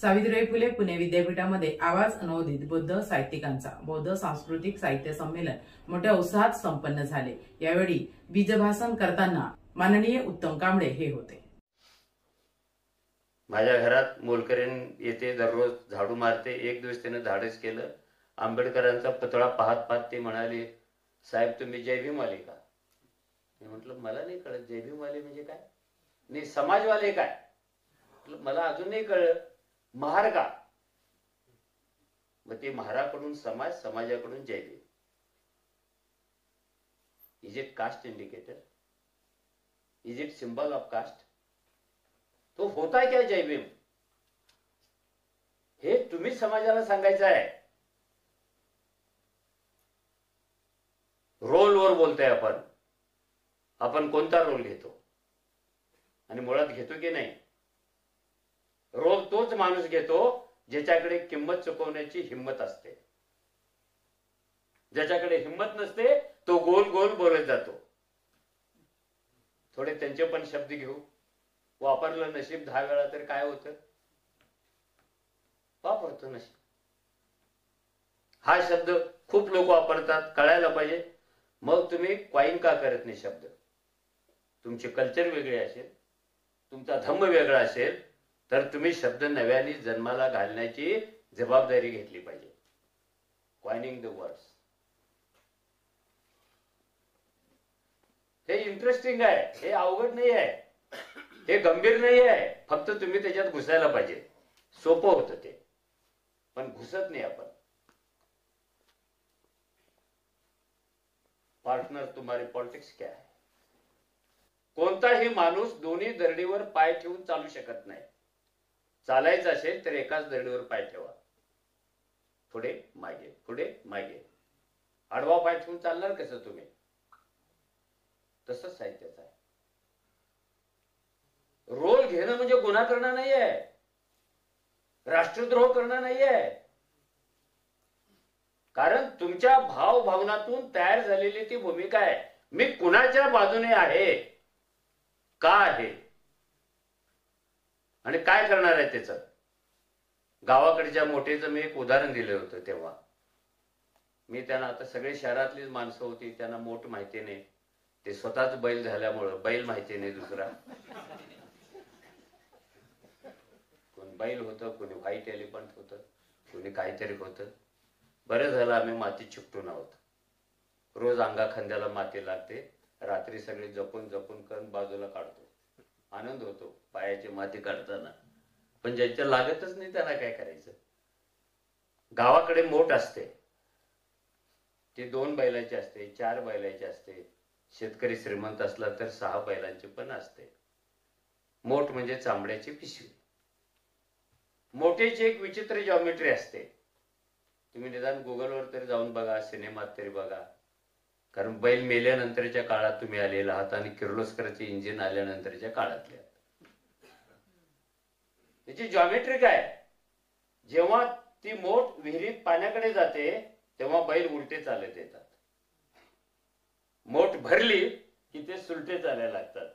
सावित्रीबाई फुले पुणे विद्यापीठामध्ये आवाज अनवोदित बौद्ध साहित्यिकांचा बौद्ध सांस्कृतिक साहित्य संमेलन मोठ्या उत्साहात संपन्न झाले। यावेळी बीजभाषण करताना माननीय उत्तम कांबळे हे होते। माझ्या घरात मोलकरीण येते, दररोज झाडू मारते। एक दिवस त्याने धाडस केलं, आंबेडकरांचा पुतळा पाहत पाहत ते म्हणाले, साहेब तुम्ही जय भीम वाले का? मी म्हटलं मला नाही कळत जय भीम वाले म्हणजे काय, नाही समाजवाले काय? मला अजून नाही कळलं, महार का? मग ते महाराकडून समाज, समाजाकडून जय Bhim. Is it caste indicator? Is it symbol of caste? तो होता है क्या जय भीम? हे तुम्ही समाजाला सांगायचं आहे। रोलवर बोलतोय आपण कोणता रोल घेतो आणि मुळात घेतो की नाही? रोल तोच माणूस घेतो ज्याच्याकडे किंमत चुकवण्याची हिंमत असते। ज्याच्याकडे हिंमत नसते तो गोल गोल बोलत जातो। थोडे त्यांचे पण शब्द घेऊ। वापरलं नशीब 10 वेळा तर काय होतं? वापरतो नशीब। हा शब्द खूप लोक वापरतात, कळायला पाहिजे। मग तुम्ही क्वाईन का करत नाही शब्द? तुमचे कल्चर वेगळे असेल, तुमचा धम्म वेगळा असेल, तर तुम्ही शब्द नव्याने जन्माला घालण्याची जबाबदारी घेतली पाहिजे। क्वाइनिंग द वर्ड्स हे इंटरेस्टिंग आहे, हे अवघड नाही आहे, हे गंभीर नाही आहे। फक्त तुम्ही त्याच्यात घुसायला पाहिजे। सोपं होतं ते, पण घुसत नाही आपण। पार्टनर तुम्हारी पॉलिटिक्स क्या है? कोणताही माणूस दोन्ही दरडीवर पाय ठेवून चालू शकत नाही। चालायचं असेल तर एकाच दरडीवर पाय ठेवा, पुढे मागे पुढे मागे। आडवा पाय ठेवून चालणार कसं तुम्ही? तसंच साहित्याचं आहे। रोल घेणं म्हणजे गुन्हा करणं नाही आहे, राष्ट्रद्रोह करणं नाही आहे। कारण तुमच्या भावभावनातून तयार झालेली ती भूमिका आहे। मी कुणाच्या बाजूने आहे, का आहे आणि काय करणार आहे त्याचं। गावाकडच्या मोठेचं मी एक उदाहरण दिलं होतं तेव्हा। मी त्यांना, आता सगळे शहरातलीच माणसं होती, त्यांना मोठ माहिती नाही। ते स्वतःच बैल झाल्यामुळं बैल माहिती नाही दुसरा। कोण बैल होतं, कोणी व्हाईट एलिफंट होतं, कोणी काहीतरी होतं। बरं झालं आम्ही माती चिकटून आहोत। रोज अंगा खांद्याला माती लागते, रात्री सगळे जपून जपून कण बाजूला काढतो, आनंद होतो पायाची माती काढताना। पण ज्यांच्या लागतच नाही त्यांना काय करायचं? गावाकडे मोठ असते, ती 2 बैलाची असते, 4 बैलाची असते। शेतकरी श्रीमंत असला तर 6 बैलांची पण असते। मोठ म्हणजे चांबड्याची पिशवी। मोठेची एक विचित्र जॉमेट्री असते। तुम्ही निदान गुगलवर तरी जाऊन बघा, सिनेमात तरी बघा। कारण बैल मेल्यानंतरच्या काळात तुम्ही आलेला आहात आणि किर्लोस्करचे इंजिन आल्यानंतरच्या काळातले आहात। त्याची जॉमेट्री काय? जेव्हा ती मोठ विहिरीत पाण्याकडे जाते तेव्हा बैल उलटे चालत येतात। मोठ भरली की ते सुलटे चालायला लागतात।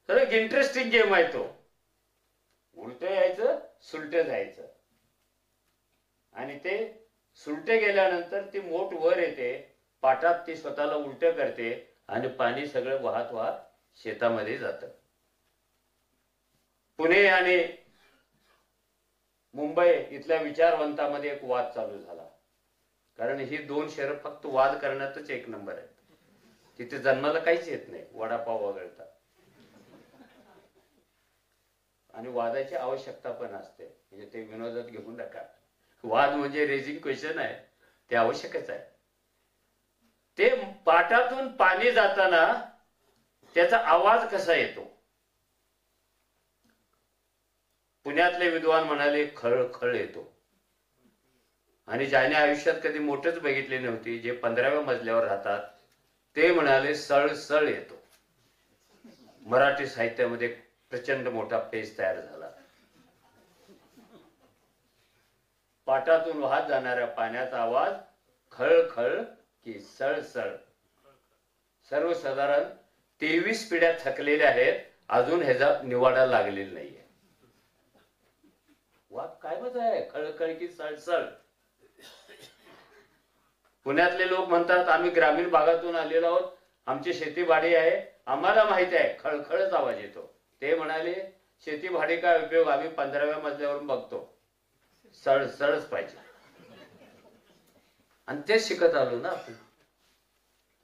तर एक इंटरेस्टिंग गेम आहे तो। उलटे यायचं, सुलटे जायचं, आणि ते सुलटे गेल्यानंतर ती मोठ वर येते, पाटात ती स्वतःला उलट करते आणि पाणी सगळं वाहत वाहत शेतामध्ये जातं। पुणे आणि मुंबई इथल्या विचारवंतामध्ये एक वाद चालू झाला। कारण ही 2 शहरं फक्त वाद करण्यातच एक नंबर आहेत। तिथे जन्माला काहीच येत नाही, वडापाव वगळता। आणि वादाची आवश्यकता पण असते, म्हणजे ते विनोदात घेऊन नका। वाद म्हणजे रेजिंग क्वेश्चन आहे, ते आवश्यकच आहे। ते पाटातून पाणी जाताना त्याचा आवाज कसा येतो? पुण्यातले विद्वान म्हणाले खळ खळ येतो। आणि ज्याने आयुष्यात कधी मोठच बघितली नव्हती, जे 15व्या मजल्यावर राहतात, ते म्हणाले सळ सळ येतो। मराठी साहित्यामध्ये प्रचंड मोठा पेच तयार झाला। पाटातून वाहत जाणाऱ्या पाण्याचा आवाज खळ खळ की सळ सळ। सर्वसाधारण 23 पिढ्या थकलेल्या आहेत, अजून ह्याचा निवाडा लागलेला नाहीये। वाद कायमच आहे, खळखळकी सळसळ. पुण्यातले लोक म्हणतात आम्ही ग्रामीण भागातून आलेलो आहोत, आमची शेतीबाडी आहे, आम्हाला माहिती आहे, खळखळच आवाज येतो. ते म्हणाले शेतीबाडी काय उपयोग, आम्ही 15व्या मजल्यावरून बघतो, सळसळच पाहिजे. आणि तेच शिकत आलो ना आपण.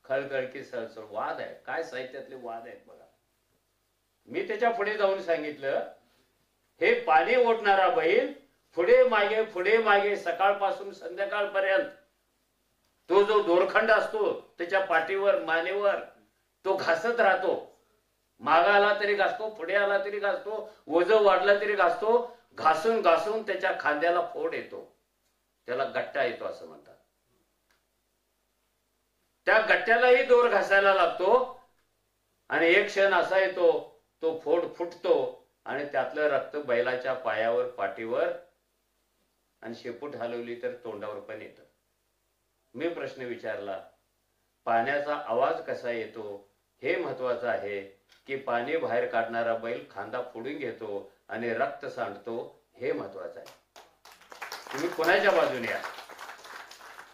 खळखळकी सळसळ वाद आहे. काय साहित्यातले वाद आहेत बघा. मी त्याच्या पुढे जाऊन सांगितलं, हे पाणी ओढणारा बैल पुढे मागे सकाळपासून संध्याकाळपर्यंत तो जो दोरखंड असतो त्याच्या पाठीवर मानेवर तो घासत राहतो. मागा आला तरी घासतो, पुढे आला तरी घासतो, वजन वाढला तरी घासतो. घासून घासून त्याच्या खांद्याला फोड येतो, त्याला गट्टा येतो असं म्हणतात. त्या गट्ट्यालाही दोर घासायला लागतो आणि एक क्षण असा येतो तो फोड फुटतो आणि त्यातलं रक्त बैलाच्या पायावर, पाठीवर आणि शेपूट हलवली तर तोंडावर पण येतं. मी प्रश्न विचारला, पाण्याचा आवाज कसा येतो हे महत्वाचं आहे की पाणी बाहेर काढणारा बैल खांदा फोडून घेतो आणि रक्त सांडतो हे महत्वाचं आहे. तुम्ही कोणाच्या बाजूने आहात?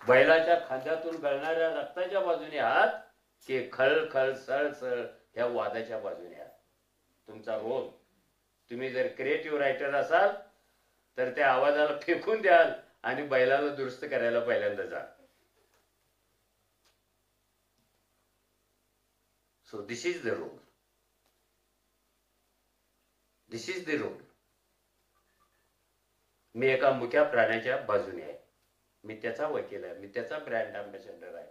बैलाच्या खांद्यातून गळणाऱ्या रक्ताच्या बाजूने आहात की खळ खळ सळ सळ ह्या वादाच्या बाजूने आहात? तुमचा रोल. तुम्ही जर क्रिएटिव्ह रायटर असाल तर त्या आवाजाला फेकून द्याल आणि बैलाला दुरुस्त करायला पहिल्यांदा जा. So this is the role. This is the role. मी एका मुक्या प्राण्याच्या बाजूने आहे, मी त्याचा वकील आहे, मी त्याचा ब्रँड अँबॅसेडर आहे.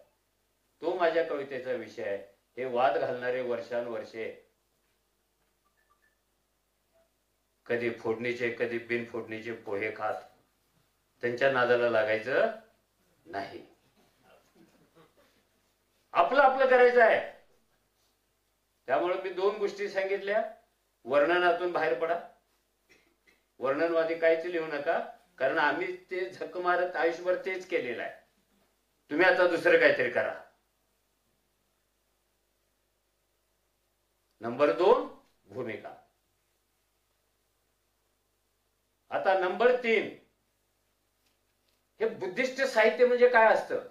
तो माझ्या कवितेचा विषय आहे. हे वाद घालणारे वर्षानुवर्षे कधी फोडणीचे कधी बिन फोडणीचे पोहे खात, त्यांच्या नादाला लागायचं नाही. आपलं आपलं करायचं आहे. त्यामुळे मी 2 गोष्टी सांगितल्या. वर्णनातून बाहेर पडा. वर्णनवादी काहीच लिहू नका, कारण आम्ही ते झक मारत आयुष्यभर तेच केलेलं आहे. तुम्ही आता दुसरं काहीतरी करा. नंबर 2 भूमिका. आता नंबर 3, हे बुद्धिस्ट साहित्य म्हणजे काय असतं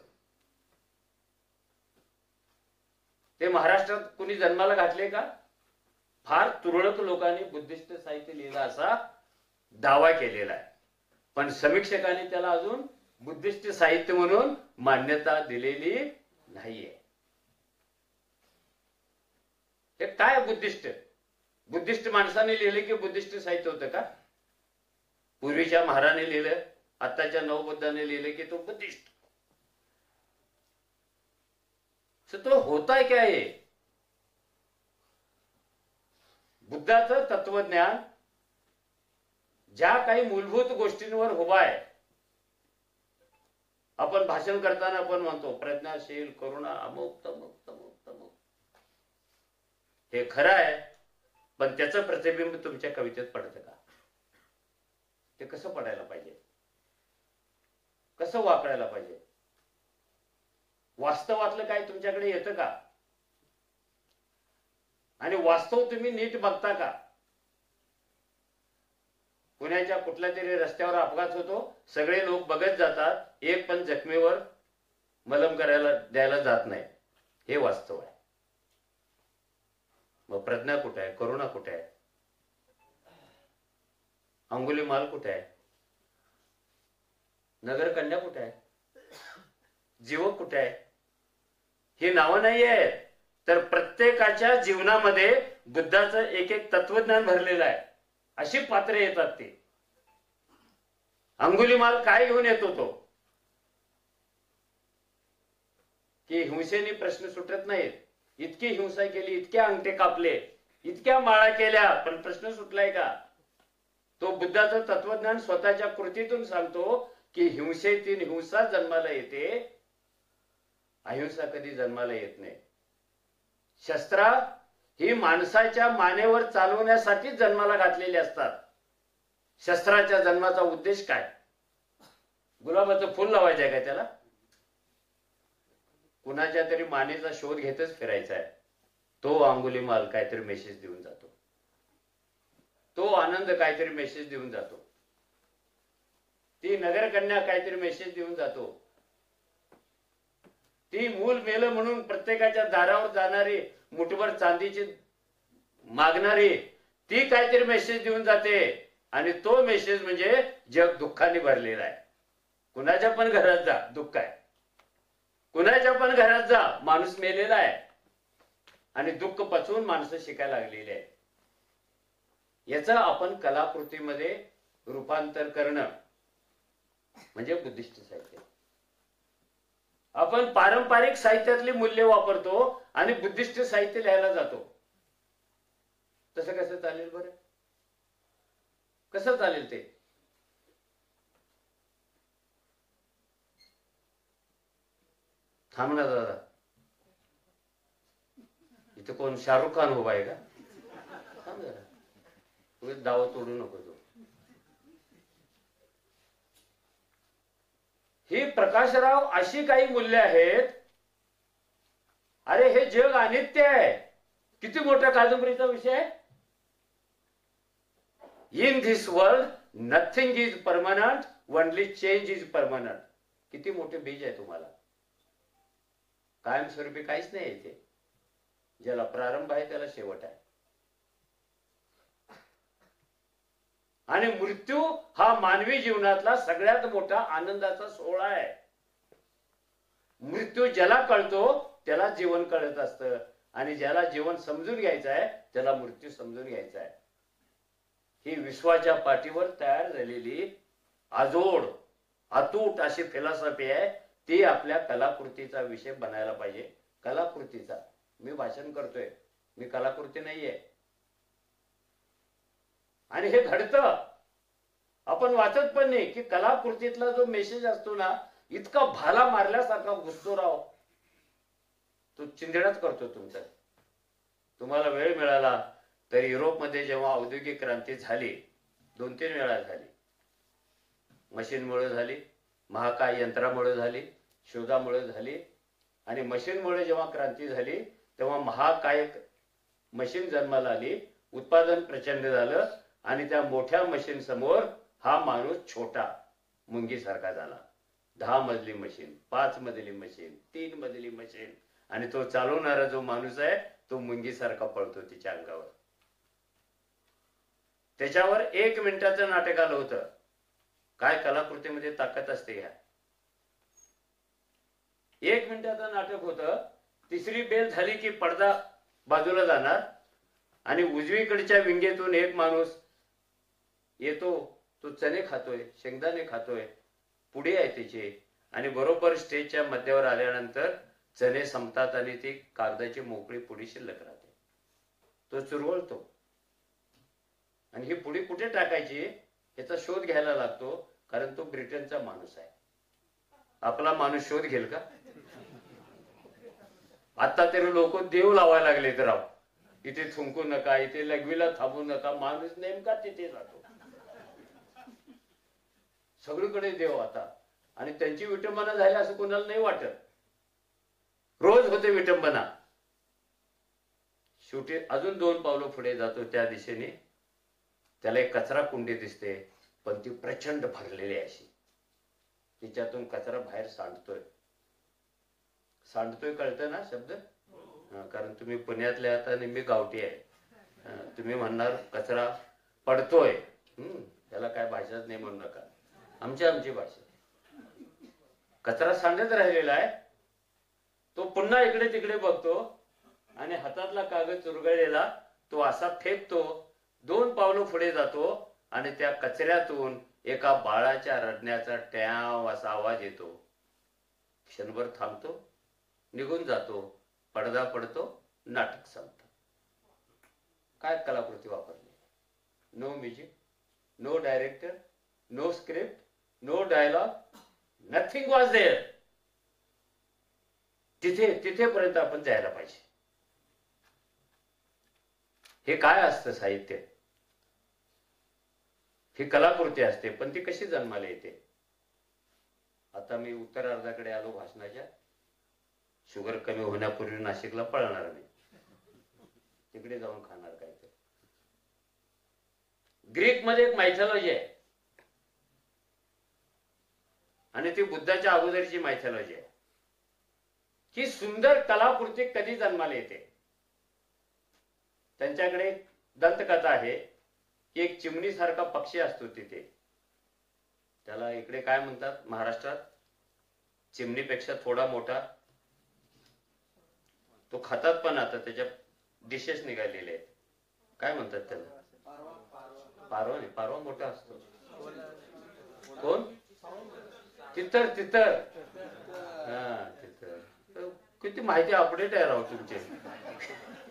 ते महाराष्ट्रात कुणी जन्माला घातले का? फार तुरळक लोकांनी बुद्धिस्ट साहित्य लिहिलं असा दावा केलेला आहे, पण समीक्षकांनी त्याला अजून बुद्धिस्ट साहित्य म्हणून मान्यता दिलेली नाहीये. हे काय बुद्धिस्ट? बुद्धिस्ट माणसाने लिहिले की बुद्धिस्ट साहित्य होतं का? पूर्वीच्या महाराने लिहिलं, आताच्या नवबुद्धाने लिहिले की तो बुद्धिस्ट. तो होता क्या आहे? बुद्धाचं तत्वज्ञान ज्या काही मूलभूत गोष्टींवर उभा आहे. आपण भाषण करताना आपण म्हणतो प्रज्ञाशील, करुणा, अमुक तमुक तमुक तमुक. हे खरं आहे, पण त्याचं प्रतिबिंब तुमच्या कवितेत पडतं का? ते कसं पडायला पाहिजे? कसं वापरायला पाहिजे? वास्तवातलं काय तुमच्याकडे येतं का? आणि वास्तव तुम्ही नीट बघता का? पुण्याच्या कुठल्या तरी रस्त्यावर अपघात होतो, सगळे लोक बघत जातात, एक पण जखमीवर मलम करायला द्यायला जात नाही. हे वास्तव आहे. मग प्रज्ञा कुठे आहे? करुणा कुठे आहे? अंगुलीमाल कुठे आहे? नगरकन्या कुठे आहे? जीवक कुठे आहे? ही नावं नाही आहेत, तर प्रत्येकाच्या जीवनामध्ये बुद्धाचं एक एक तत्वज्ञान भरलेलं आहे. अशी पात्रे येतात ती. अंगुलीमाल काय घेऊन येतो तो? की हिंसेने प्रश्न सुटत नाहीत. इतकी हिंसा केली, इतके अंगठे कापले, इतक्या माळा केल्या, पण प्रश्न सुटलाय का? तो बुद्धाचं तत्वज्ञान स्वतःच्या कृतीतून सांगतो की हिंसेतील हिंसा जन्माला येते, अहिंसा कधी जन्माला येत नाही. शस्त्रा ही माणसाच्या मानेवर चालवण्यासाठी जन्माला घातलेली असतात. शस्त्राच्या जन्माचा उद्देश काय? गुलाबाचं फुल लावायचं आहे का त्याला? कुणाच्या तरी मानेचा शोध घेतच फिरायचा आहे. तो अंगुलीमाल काहीतरी मेसेज देऊन जातो, तो आनंद काहीतरी मेसेज देऊन जातो. ती नगरकन्या काहीतरी मेसेज देऊन जातो, ती मूल मेलं म्हणून प्रत्येकाच्या दारावर जाणारी मुठभर चांदीची मागणारी ती काहीतरी मेसेज देऊन जाते, आणि तो मेसेज म्हणजे जग दुःखाने भरलेला आहे. कुणाच्या पण घरात जा दुःख आहे, कुणाच्या पण घरात जा माणूस मेलेला आहे, आणि दुःख पचवून माणसं शिकायला लागलेली आहे. याचं आपण कलाकृतीमध्ये रूपांतर करणं म्हणजे बुद्धिस्ट साहित्य. आपण पारंपरिक साहित्यातली मूल्य वापरतो आणि बुद्धिस्ट साहित्य लिहायला जातो. तसं कसं चालेल बरं? कसं चालेल ते? थांब ना दादा, इथे कोण शाहरुख खान उभा आहे का? थांब जरा, तू दावा तोडू नको तू. ही प्रकाशराव अशी काही मूल्य आहेत. अरे हे जग अनित्य आहे. किती मोठ्या कादंबरीचा विषय आहे. In this world nothing is permanent, only change is permanent. किती मोठे बीज आहे तुम्हाला. कायमस्वरूपी काहीच नाही इथे. ज्याला प्रारंभ आहे त्याला शेवट आहे. आणि मृत्यू हा मानवी जीवनातला सगळ्यात मोठा आनंदाचा सोहळा आहे. मृत्यू ज्याला कळतो त्याला जीवन कळत असतं, आणि ज्याला जीवन समजून घ्यायचं आहे त्याला मृत्यू समजून घ्यायचा आहे. ही विश्वाच्या पाठीवर तयार झालेली आजोड अतूट अशी फिलॉसॉफी आहे. ती आपल्या कलाकृतीचा विषय बनायला पाहिजे. कलाकृतीचा. मी भाषण करतोय, मी कलाकृती नाहीये. आणि हे घडतं. आपण वाचत पण नाही की कलाकृतीतला जो मेसेज असतो ना, इतका भाला मारल्यासारखा घुसतो राव, तो चिंधडाच करतो तुमचा. तुम्हाला वेळ मिळाला तर युरोपमध्ये जेव्हा औद्योगिक क्रांती झाली, 2-3 वेळा झाली. मशीनमुळे झाली, महाकाय यंत्रामुळे झाली, शोधामुळे झाली. आणि मशीनमुळे जेव्हा क्रांती झाली तेव्हा महाकाय मशीन जन्माला आली, उत्पादन प्रचंड झालं, आणि त्या मोठ्या मशीन समोर हा माणूस छोटा मुंगीसारखा झाला. 10 मजली मशीन, 5 मजली मशीन, 3 मजली मशीन, आणि तो चालवणारा जो माणूस आहे तो मुंगीसारखा पळतो तिच्या अंगावर. त्याच्यावर 1 मिनिटाचं नाटक आलं होतं. काय कलाकृतीमध्ये ताकद असते घ्या. 1 मिनिटाचं नाटक होतं. तिसरी बेल झाली की पडदा बाजूला जाणार, आणि उजवीकडच्या विंगेतून एक माणूस येतो. तो चणे खातोय, शेंगदाणे खातोय, पुढे आहे त्याची, आणि बरोबर स्टेजच्या मध्यावर आल्यानंतर चणे संपतात आणि ती कागदाची मोकळी पुडी शिल्लक राहते. तो चुरवळतो, आणि ही पुडी कुठे टाकायची याचा शोध घ्यायला लागतो, कारण तो ब्रिटनचा माणूस आहे. आपला माणूस शोध घेईल का? आता तरी लोक देव लावायला लागले तर राव, इथे थुंकू नका, इथे लघवीला थांबू नका. माणूस नेमका तिथे जातो. सगळीकडे देव आता. आणि त्यांची विटंबना झाली असं कोणाला नाही वाटत. रोज होते विटंबना. शेवटी अजून 2 पावलं पुढे जातो त्या दिशेने. त्याला एक कचरा कुंडी दिसते, पण ती प्रचंड भरलेली अशी. तिच्यातून कचरा बाहेर सांडतोय. सांडतोय कळतं ना शब्द? कारण तुम्ही पुण्यातले आहात आणि मी गावठी आहे. तुम्ही म्हणणार कचरा पडतोय, त्याला काय भाषाच नाही म्हणू नका. आमची भाषा. कचरा सांडत राहिलेला आहे. तो पुन्हा इकडे तिकडे बघतो, आणि हातातला कागद चुरगळलेला तो असा फेकतो. 2 पावलं पुढे जातो, आणि त्या कचऱ्यातून एका बाळाच्या रडण्याचा ट्याव असा आवाज येतो. क्षणभर थांबतो, निघून जातो. पडदा पडतो, नाटक संपतं. काय कलाकृती वापरली. No music, no director, no script, no dialogue, nothing was there. तिथेपर्यंत आपण जायला पाहिजे. हे काय असतं साहित्य? ही कलाकृती असते, पण ती कशी जन्माला येते? आता मी उत्तरार्धाकडे आलो भाषणाच्या. शुगर कमी होण्यापूर्वी नाशिकला पळणार मी. तिकडे जाऊन खाणार काय ते. ग्रीक मध्ये एक मायथॉलॉजी आहे. आणि ती बुद्धाच्या अगोदरची मायथॉलॉजी आहे की सुंदर कलाकृती कधी जन्माला येते. त्यांच्याकडे एक दंतकथा आहे की एक चिमणी सारखा पक्षी असतो तिथे, त्याला इकडे काय म्हणतात महाराष्ट्रात, चिमणीपेक्षा थोडा मोठा, तो खातात पण आता त्याच्या डिशेस निघालेले आहेत, काय म्हणतात त्याला, पारवा नाही, पारवा मोठा असतो, कोण, तितर, तितर, हा तितर. किती माहिती अपडेट आहे राव तुमचे,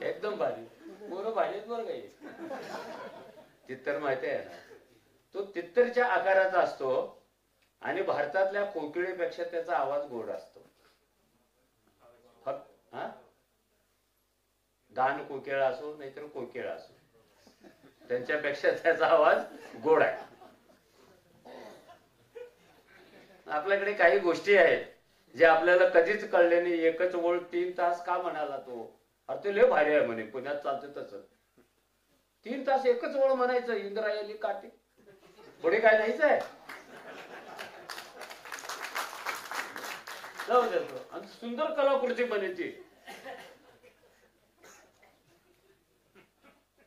एकदम भारी, पोरं भारी आहेत बरं काही. तितर माहिती आहे ना, तो तितरच्या आकाराचा असतो आणि भारतातल्या कोकिळेपेक्षा त्याचा आवाज गोड असतो. फक्त गान कोकिळा असो नाहीतर कोकिळा असो, त्यांच्यापेक्षा त्याचा आवाज गोड आहे. आपल्याकडे काही गोष्टी आहेत जे आपल्याला कधीच कळले नाही. एकच ओळ 3 तास का म्हणाला तो, अरे ते लय भारी आहे म्हणे, पुण्यात चालतं तसं. 3 तास एकच ओळ म्हणायचं, इंद्रायणी काठी, पुढे काय नाहीच आहे. जाऊ देतो आणि सुंदर कलाकृती बनायची.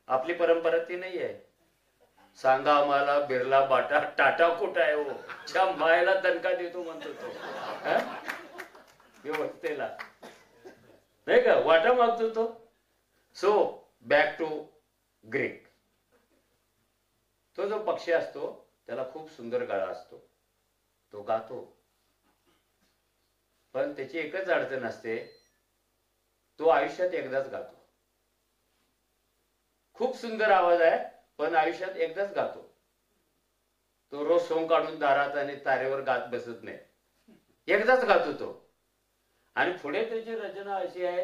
आपली परंपरा ती नाही आहे. सांगा आम्हाला बिर्ला बाटा टाटा कुठं आहे हो, ज्या मायला दणका देतो म्हणतो तो, व्यवस्थेला नाही का, वाटा मागतो तो. So back to Greek. तो जो पक्षी असतो त्याला खूप सुंदर गळा असतो, तो गातो, पण त्याची एकच अडचण असते, तो आयुष्यात एकदाच गातो. खूप सुंदर आवाज आहे पण आयुष्यात एकदाच गातो. तो रोज सोंग काढून दारात आणि तारेवर गात बसत नाही, एकदाच गातो तो. आणि पुढे त्याची रचना अशी आहे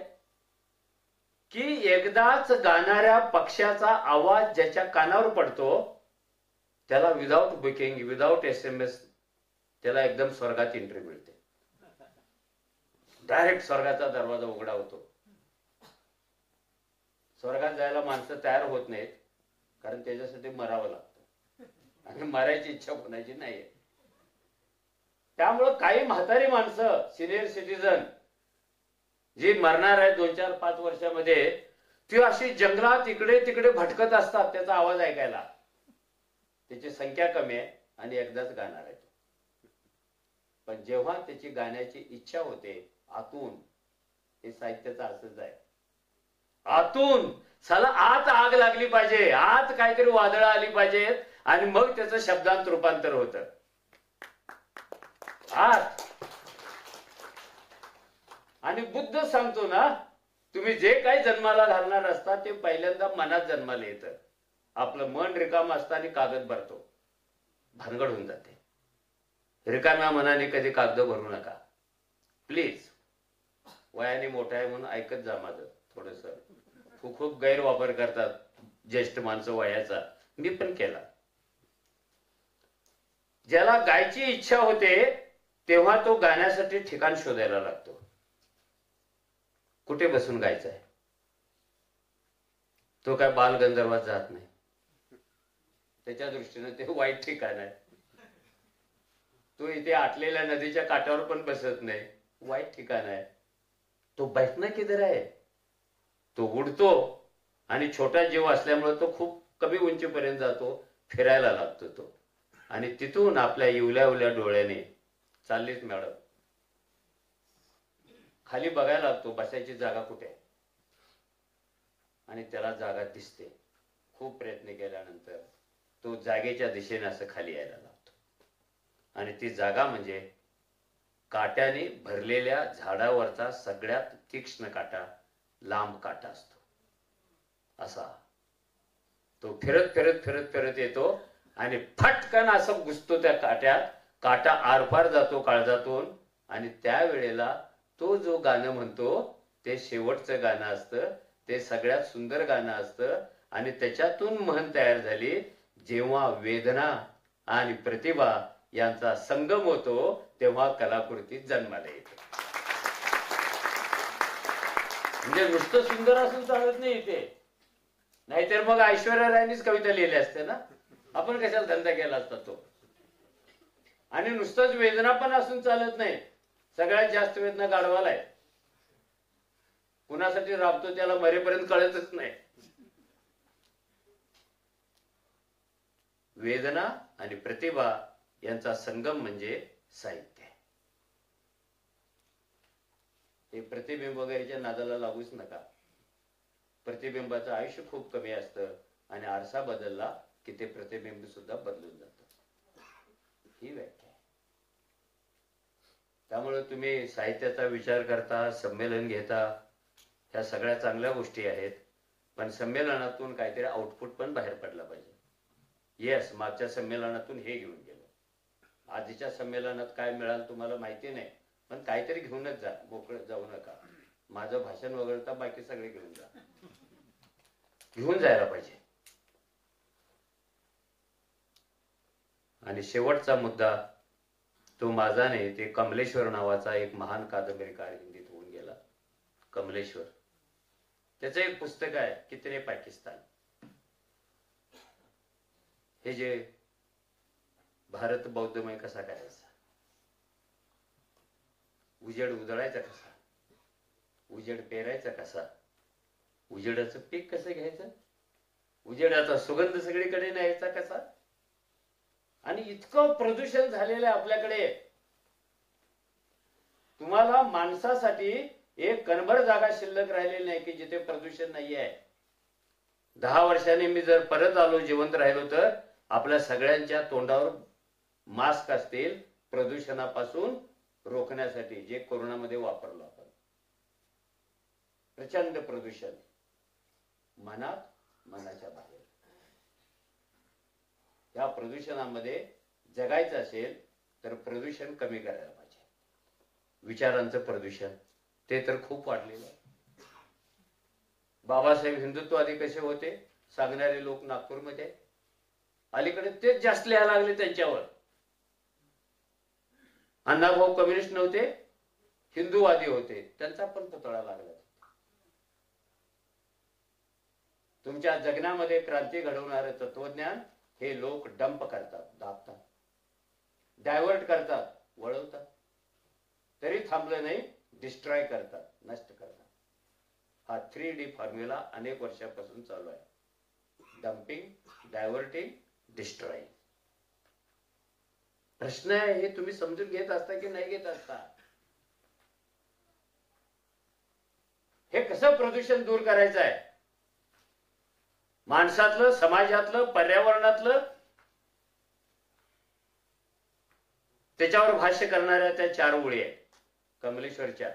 की एकदाच गाणाऱ्या पक्ष्याचा आवाज ज्याच्या कानावर पडतो त्याला विदाउट बुकिंग, विदाउट SMS, त्याला एकदम स्वर्गात एंट्री मिळते. डायरेक्ट स्वर्गाचा दरवाजा उघडा होतो. स्वर्गात जायला माणसं तयार होत नाहीत, कारण त्याच्यासाठी मरावं लागतं आणि मरायची इच्छा कोणाची नाहीये. त्यामुळं काही म्हातारी माणसं, सिनियर सिटीजन जी मरणार आहे 2-4-5 वर्षामध्ये, ती अशी जंगलात इकडे तिकडे भटकत असतात त्याचा आवाज ऐकायला. त्याची संख्या कमी आहे आणि एकदाच गाणार आहे. पण जेव्हा त्याची गाण्याची इच्छा होते आतून, हे साहित्याचं असंच आहे, आतून साला आत आग लागली पाहिजे, आत काहीतरी वादळ आली पाहिजेत आणि मग त्याचं शब्दांत रूपांतर होतं. आत. आणि बुद्ध सांगतो ना, तुम्ही जे काही जन्माला घालणार असता ते पहिल्यांदा मनात जन्माला येतं. आपलं मन रिकाम असताना कागद भरतो, भानगड होऊन जाते. रिकाम्या मनाने कधी कागद भरू नका प्लीज. वयाने मोठा आहे म्हणून ऐकत जा माझं थोडस. खूप गैरवापर करतात ज्येष्ठ माणसं वयाचा, मी पण केला. ज्याला गायची इच्छा होते तेव्हा तो गाण्यासाठी ठिकाण शोधायला लागतो. कुठे बसून गायचं आहे, तो काय बालगंधर्वात जात नाही. त्याच्या दृष्टीने ते वाईट ठिकाण आहे. तो इथे आटलेल्या नदीच्या काठावर पण बसत नाही, वाईट ठिकाण आहे. तो बैठना किधर आहे, तो उडतो आणि छोटा जीव असल्यामुळे तो खूप कमी उंचीपर्यंत जातो, फिरायला लागतो तो. आणि तिथून आपल्या इवल्या डोळ्याने, चाललीच मॅडम, खाली बघायला लागतो बसायची जागा कुठे आहे. आणि त्याला जागा दिसते. खूप प्रयत्न केल्यानंतर तो जागेच्या दिशेने असं खाली यायला लागतो. आणि ती जागा म्हणजे काट्याने भरलेल्या झाडावरचा सगळ्यात तीक्ष्ण काटा, लांब काटा असतो. असा तो फिरत फिरत फिरत फिरत येतो आणि फटकन असं घुसतो त्या काट्यात. काटा आरपार जातो काळजातून. आणि त्यावेळेला तो जो गाणं म्हणतो ते शेवटचं गाणं असतं, ते सगळ्यात सुंदर गाणं असतं. आणि त्याच्यातून म्हण तयार झाली. जेव्हा वेदना आणि प्रतिभा यांचा संगम होतो तेव्हा कलाकृती जन्माला येते. म्हणजे नुसतं सुंदर असून चालत नाही इथे. नाहीतर मग ऐश्वर्या रायनीच कविता लिहिल्या असते ना, आपण कशाला धंदा केला असता तो. आणि नुसतंच वेदना पण असून चालत नाही, सगळ्यात जास्त वेदना गाढवाला आहे. कुणासाठी राबतो त्याला मरेपर्यंत कळतच नाही. वेदना आणि प्रतिभा यांचा संगम म्हणजे साहित्य. हे प्रतिबिंब वगैरेच्या नादाला लागूच नका. प्रतिबिंबाचं आयुष्य खूप कमी असतं आणि आरसा बदलला की ते प्रतिबिंब सुद्धा बदलून जातं. ही व्याख्या आहे. त्यामुळे तुम्ही साहित्याचा विचार करता, संमेलन घेता, ह्या सगळ्या चांगल्या गोष्टी आहेत. पण संमेलनातून काहीतरी आउटपुट पण बाहेर पडला पाहिजे. येस, मागच्या संमेलनातून हे घेऊन गेलो, आधीच्या संमेलनात काय मिळालं तुम्हाला माहिती नाही, पण काहीतरी घेऊनच जा. मोकळं जाऊ नका. माझं भाषण वगळता बाकी सगळे घेऊन जा. घेऊन जायला पाहिजे. आणि शेवटचा मुद्दा तो माझा नाही, ते कमलेश्वर नावाचा एक महान कादंबरीकार हिंदीत होऊन गेला, कमलेश्वर. त्याचं एक पुस्तक आहे, कितने पाकिस्तान. हे जे भारत बौद्धमय कसा करायचा, उजेड उजळायचा कसा, उजेड पेरायचा कसा, उजेडाचं पीक कसं घ्यायचं, उजेडाचा सुगंध सगळीकडे न्यायचा कसा. आणि इतकं प्रदूषण झालेलं आहे आपल्याकडे. तुम्हाला माणसासाठी एक कणभर जागा शिल्लक राहिलेली नाही की जिथे प्रदूषण नाही आहे. 10 वर्षांनी मी जर परत आलो, जिवंत राहिलो, तर आपल्या सगळ्यांच्या तोंडावर मास्क असतील प्रदूषणापासून रोखण्यासाठी, जे कोरोनामध्ये वापरलो आपण. प्रचंड प्रदूषण मनात, मनाच्या बाहेर. या प्रदूषणामध्ये जगायचं असेल तर प्रदूषण कमी करायला पाहिजे. विचारांचं प्रदूषण ते तर खूप वाढलेलं आहे. बाबासाहेब हिंदुत्ववादी कसे होते सांगणारे लोक नागपूरमध्ये, अलीकडे तेच जास्त लिहायला लागले त्यांच्यावर. अण्णाभाऊ कम्युनिस्ट नव्हते, हिंदूवादी होते, त्यांचा पण पुतळा लागला. तुमच्या जगण्यामध्ये क्रांती घडवणारे तत्वज्ञान हे लोक डंप करतात, दाबतात, डायव्हर्ट करतात, वळवतात. तरी थांबलं नाही, डिस्ट्रॉय करतात, नष्ट करतात. हा 3D फॉर्म्युला अनेक वर्षापासून चालू आहे. Dumping, diverting, destroy. प्रश्न आहे, हे तुम्ही समजून घेत असता की नाही घेत असता? हे कसं प्रदूषण दूर करायचं आहे? माणसातलं, समाजातलं, पर्यावरणातलं. त्याच्यावर भाष्य करणाऱ्या त्या 4 ओळी आहेत कमलेश्वरच्या.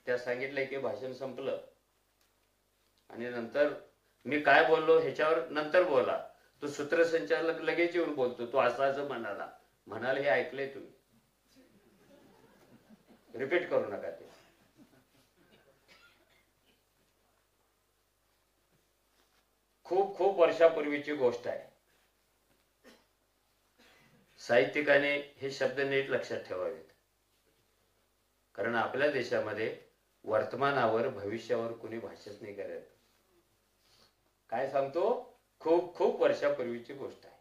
त्या सांगितलंय की भाषण संपलं आणि नंतर मी काय बोललो ह्याच्यावर नंतर बोला. तो सूत्रसंचालक लगेच येऊन बोलतो, तो असं म्हणाल हे ऐकलंय तुम्ही, रिपीट करू नका ते. खूप खूप वर्षापूर्वीची गोष्ट आहे. साहित्यिकाने हे शब्द नीट लक्षात ठेवावेत, कारण आपल्या देशामध्ये वर्तमानावर, भविष्यावर कोणी भाष्यच नाही करत. काय सांगतो, खूप खूप वर्षापूर्वीची गोष्ट आहे.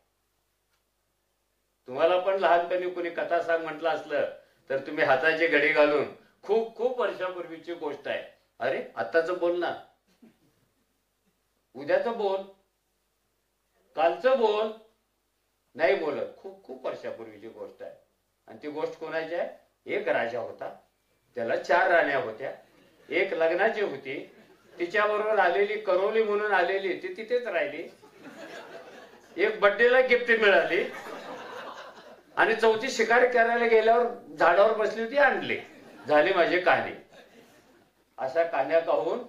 तुम्हाला पण लहानपणी कोणी कथा सांग म्हटलं असलं तर तुम्ही हाताची घडी घालून खूप खूप वर्षापूर्वीची गोष्ट आहे, अरे आत्ताच बोल ना, उद्याचं बोल, कालचं बोल, नाही बोलत. खूप खूप वर्षापूर्वीची गोष्ट आहे. आणि ती गोष्ट कोणाची आहे? एक राजा होता, त्याला 4 राण्या होत्या. एक लग्नाची होती, तिच्याबरोबर आलेली करवली म्हणून आलेली ती तिथेच राहिली. एक बर्थडेला गिफ्ट मिळाली आणि 4थी शिकार करायला गेल्यावर झाडावर बसली होती, आणली. झाली माझी कहाणी. अशा कहाण्या कहून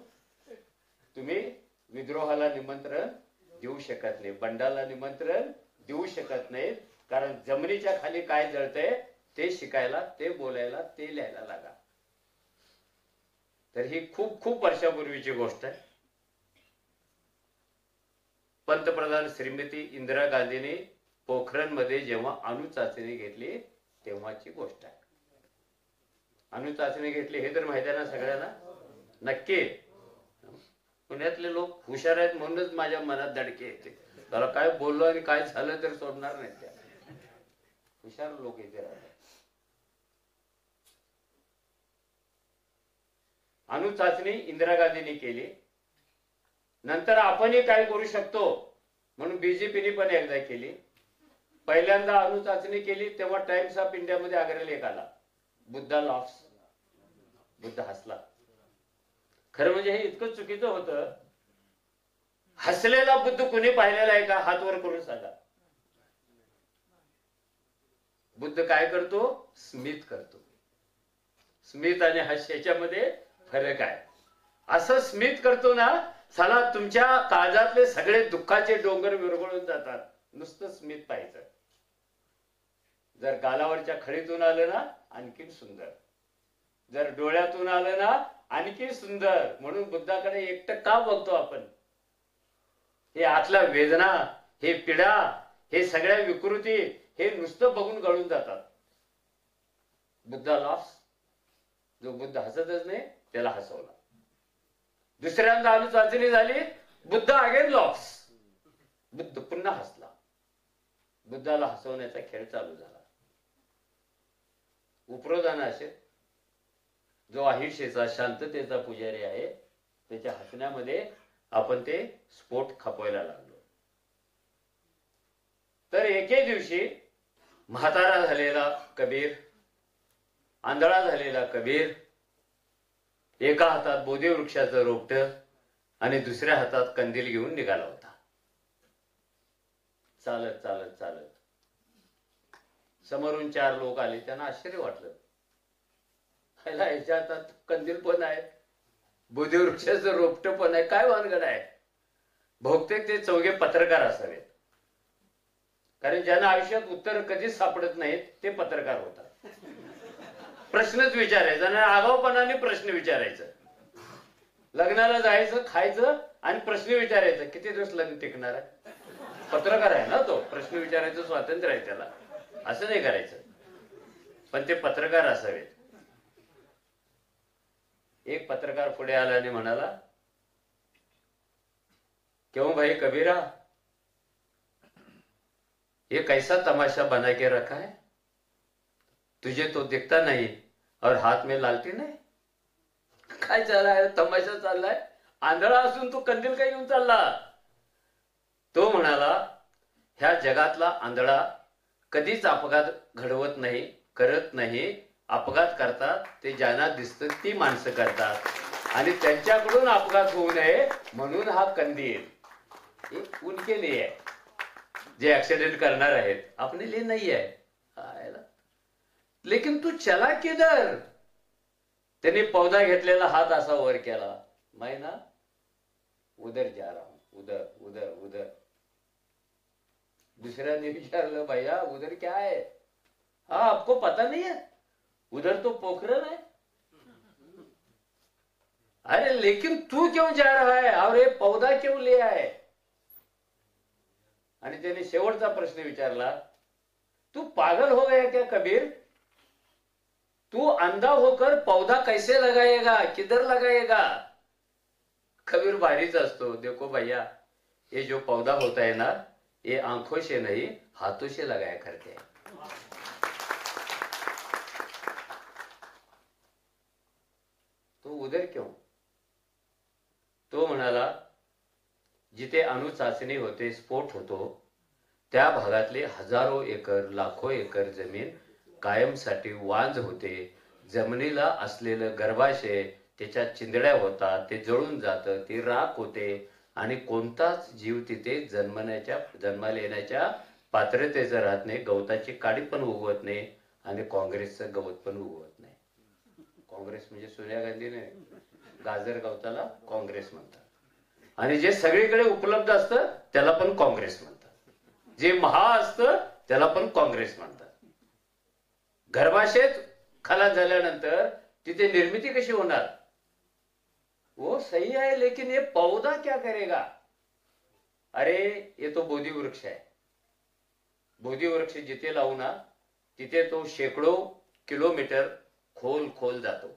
तुम्ही विद्रोहाला निमंत्रण देऊ शकत नाही, बंडाला निमंत्रण देऊ शकत नाही. कारण जमिनीच्या खाली काय जळतंय ते शिकायला, ते बोलायला, ते लिहायला लागा. तर ही खूप खूप वर्षापूर्वीची गोष्ट आहे. पंतप्रधान श्रीमती इंदिरा गांधींनी पोखरणमध्ये जेव्हा अणुचाचणी घेतली तेव्हाची गोष्ट आहे. अणुचाचणी घेतली हे तर माहिती आहे ना सगळ्यांना? नक्की. पुण्यातले लोक हुशार आहेत म्हणूनच माझ्या मनात धडकी येते. त्याला काय बोललो आणि काय झालं तर सोडणार नाही त्या. हुशार लोक इथे राहतात. अणु चाचणी इंदिरा गांधींनी केली. नंतर आपणही काय करू शकतो म्हणून बीजेपीने पण एकदा केली. पहिल्यांदा अणु चाचणी केली तेव्हा टाइम्स ऑफ इंडियामध्ये आग्रह आला, बुद्धा लॉफ्स. बुद्ध हसला. खरं म्हणजे हे इतकं चुकीचं होतं. हसलेला बुद्ध कुणी पाहिलेला आहे का? हात वर करून सांगा. बुद्ध काय करतो? स्मित करतो. स्मित आणि हास्य याच्यामध्ये फरक आहे. असं स्मित करतो ना, साला तुमच्या काळजातले सगळे दुःखाचे डोंगर विरघळून जातात. नुसतं स्मित पाहायचं. जर गालावरच्या खळीतून आलं ना, आणखीन सुंदर. जर डोळ्यातून आलं ना, आणखी सुंदर. म्हणून बुद्धाकडे एकटं का बघतो आपण? हे आतल्या वेदना, हे पीडा, हे सगळ्या विकृती, हे नुसतं बघून गळून जातात. बुद्धा लॉफ्स. जो बुद्ध हसतच नाही त्याला हसवला. दुसऱ्यांदा अणु चाचणी झाली, बुद्ध अगेन लॉफ्स. बुद्ध पुन्हा हसला. बुद्धाला हसवण्याचा खेळ चालू झाला. उपरोधान असे जो अहिंसेचा शांततेचा पुजारी आहे त्याच्या हसण्यामध्ये आपण ते स्फोट खपवायला लागलो. तर एके दिवशी म्हातारा झालेला कबीर, आंधळा झालेला कबीर, एका हातात बोधी वृक्षाचं रोपटं आणि दुसऱ्या हातात कंदील घेऊन निघाला होता. चालत चालत चालत समोरून 4 लोक आले. त्यांना आश्चर्य वाटलं. याच्या हातात कंदील पण आहे, बोधी वृक्षाचं रोपटं पण आहे, काय भानगड आहे? बहुतेक ते चौघे पत्रकार असावेत. कारण ज्यांना आयुष्यात उत्तर कधीच सापडत नाहीत ते पत्रकार होतात. प्रश्नच विचारायचा आणि आगाऊपणाने प्रश्न विचारायचं. लग्नाला जायचं, खायचं आणि प्रश्न विचारायचं. किती दिवस लग्न टिकणार आहे? पत्रकार आहे ना तो. प्रश्न विचारायचं स्वातंत्र्य आहे त्याला. असं नाही करायचं. पण ते पत्रकार असावेत. एक पत्रकार पुढे आला आणि म्हणाला, क्यों भाई कबीरा, ये कैसा तमाशा बना के रखा है? तुझे तो दिखता नहीं और हाथ में लालटेन है. काय चाललाय? तमाशा चाललाय? आंधळा असून तू कंदील काय घेऊन चालला? तो म्हणाला, ह्या जगातला आंधळा कधीच अपघात घडवत नाही, करत नाही. अपघात करतात ते ज्यांना दिसतं ती माणसं करतात आणि त्यांच्याकडून अपघात होऊ नये म्हणून हा कंदील एक उनके लिए है. जे ऍक्सिडेंट करणार आहेत अपने लिए नहीं है. लेकिन तू चला किधर? त्यांनी पौधा घेतलेला हात असा वर केला. मैं ना उधर जा रहा हूं, उधर उधर उधर. दुसऱ्याने विचारलं, भैया उधर क्या है? हाँ आपको पता नहीं है, उधर तो पोखरण है. अरे लेकिन तू क्यों जा रहा है और ये पौधा क्यों ले आए? आणि त्याने शेवटचा प्रश्न विचारला, तू पागल हो गया क्या कबीर? तू अंधा होकर पौधा कैसे लगाएगा, किधर लगाएगा? कबीर भारीच असतो. देखो भैया, ये जो पौधा होता है ना, ये आंखों से नहीं हाथों से लगाया करते हैं. तो उधर क्यों? तो म्हणाला, जिथे अणु चाचणी होते, स्फोट होतो, त्या भागातले हजारो एकर, लाखो एकर जमीन कायमसाठी वांज होते. जमिनीला असलेलं गर्भाशय, त्याच्यात चिंधड्या होतात, ते जळून जातं, ते राख होते आणि कोणताच जीव तिथे जन्माला येण्याच्या पात्रतेचं राहत नाही. गवताची काडी पण उगवत नाही आणि काँग्रेसचं गवत पण उगवत नाही. काँग्रेस म्हणजे सोनिया गांधी नाही, गाजर गवताला काँग्रेस म्हणतात. आणि जे सगळीकडे उपलब्ध असतं त्याला पण काँग्रेस म्हणतात. जे महा असतं त्याला पण काँग्रेस म्हणतात. गर्भाशय खलास झाल्यानंतर तिथे निर्मिती कशी होणार? वो सही है, लेकिन ये पौधा क्या करेगा? अरे ये तो बोधी वृक्ष है. बोधी वृक्ष जिथे लावू ना तिथे तो शेकडो किलोमीटर खोल खोल जातो.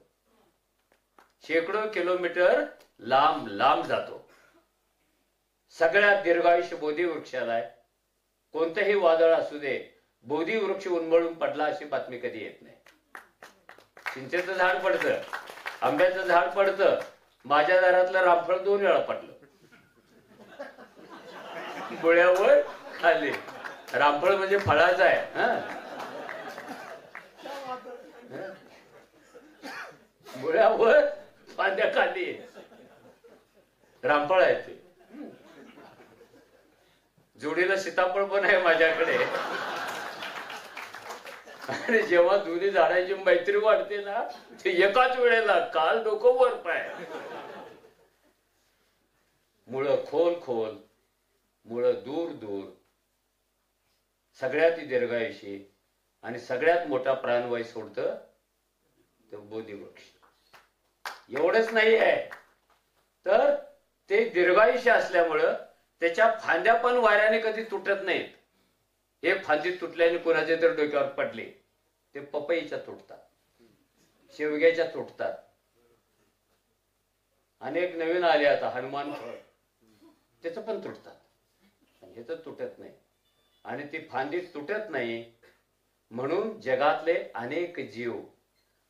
शेकडो किलोमीटर लांब लांब जातो. सगळ्यात दीर्घायुष्य बोधी वृक्षाला आहे. कोणतंही वादळ असू दे, बोधी वृक्ष उन्मळून पडला अशी बातमी कधी येत नाही. चिंचेचं झाड पडतं, आंब्याचं झाड पडतं, माझ्या दारातलं रामफळ 2 वेळा पडलं. मुळ्यावर खाली. रामफळ म्हणजे फळाचं आहे. मुळ्यावर फांद्या खाली रामफळ आहे ते. जोडीला सीताफळ पण आहे माझ्याकडे. आणि जेव्हा दोन्ही झाडांची मैत्री वाढते ना, ते एकाच वेळेला काल डोकं वर पाय. मुळं खोल खोल, मुळं दूर दूर, सगळ्यात दीर्घायुषी आणि सगळ्यात मोठा प्राणवायू सोडतं तो बोधी वृक्ष. एवढंच नाही आहे तर ते दीर्घायुष्य असल्यामुळं त्याच्या फांद्या पण वाऱ्याने कधी तुटत नाहीत. एक फांदी तुटल्याने कोणाच्या तर डोक्यावर पडले, ते पपईच्या तुटतात, शेवग्याच्या तुटतात. अनेक नवीन आले आता हनुमान फळ, त्याच पण तुटतात. हे तर तुटत नाही. आणि ती फांदी तुटत नाही म्हणून जगातले अनेक जीव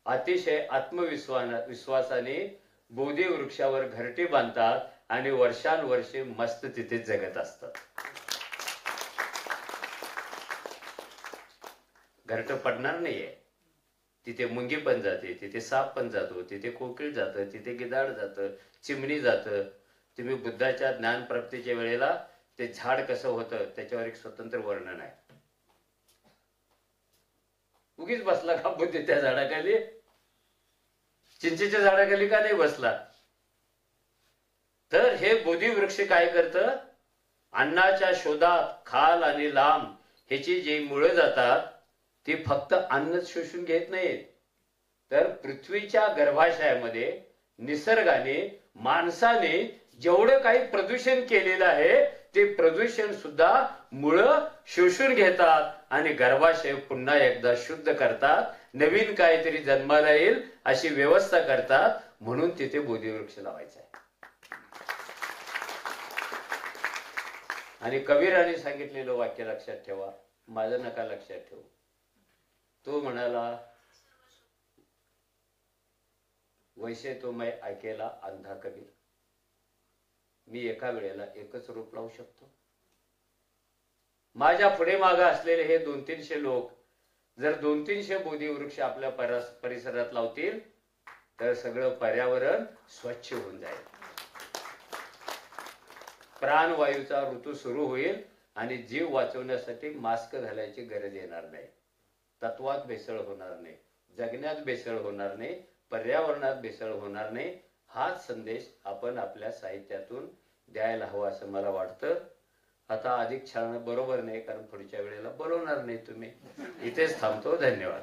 अतिशय आत्मविश्वासाने बोधी वृक्षावर घरटी बांधतात आणि वर्षानुवर्षे मस्त तिथे जगत असतात. घरट पडणार नाहीये. तिथे मुंगी पण जाते, तिथे साप पण जातो, तिथे कोकिळ जातं, तिथे गिधाड जातं, चिमणी जातं. तुम्ही बुद्धाच्या ज्ञानप्राप्तीच्या वेळेला ते झाड कसं होतं त्याच्यावर एक स्वतंत्र वर्णन आहे. उगीच बसला का बुद्ध त्या झाडाखाली? चिंचेच्या झाडाखाली का नाही बसला? तर हे बोधी वृक्ष काय करतं? अन्नाच्या शोधात खाल आणि लांब ह्याची जी मुळं जातात ती फक्त अन्न शोषून घेत नाहीत, तर पृथ्वीच्या गर्भाशयामध्ये निसर्गाने माणसाने जेवढं काही प्रदूषण केलेलं आहे ते प्रदूषण सुद्धा मुळं शोषून घेतात आणि गर्भाशय पुन्हा एकदा शुद्ध करतात, नवीन काहीतरी जन्माला येईल अशी व्यवस्था करतात. म्हणून तिथे बोधी वृक्ष लावायचा आहे. आणि कबीराने सांगितलेलं वाक्य लक्षात ठेवा, माझं नका लक्षात ठेवू. तो म्हणाला, वैसे तो मैं ऐकेला अंधा कबीर. मी एका वेळेला एकच रूप लावू शकतो. माझ्या पुढे मागे असलेले हे 200-300 लोक जर 200-300 बोधी वृक्ष आपल्या परिसरात लावतील तर सगळं पर्यावरण स्वच्छ होऊन जाईल. प्राणवायूचा ऋतू सुरू होईल आणि जीव वाचवण्यासाठी मास्क घालायची गरज येणार नाही. तत्वात भेसळ होणार नाही, जगण्यात भेसळ होणार नाही, पर्यावरणात भेसळ होणार नाही. हाच संदेश आपण आपल्या साहित्यातून द्यायला हवा असं मला वाटतं. आता अधिक छान बरोबर नाही, कारण पुढच्या वेळेला बोलवणार नाही तुम्ही. इथेच थांबतो. धन्यवाद.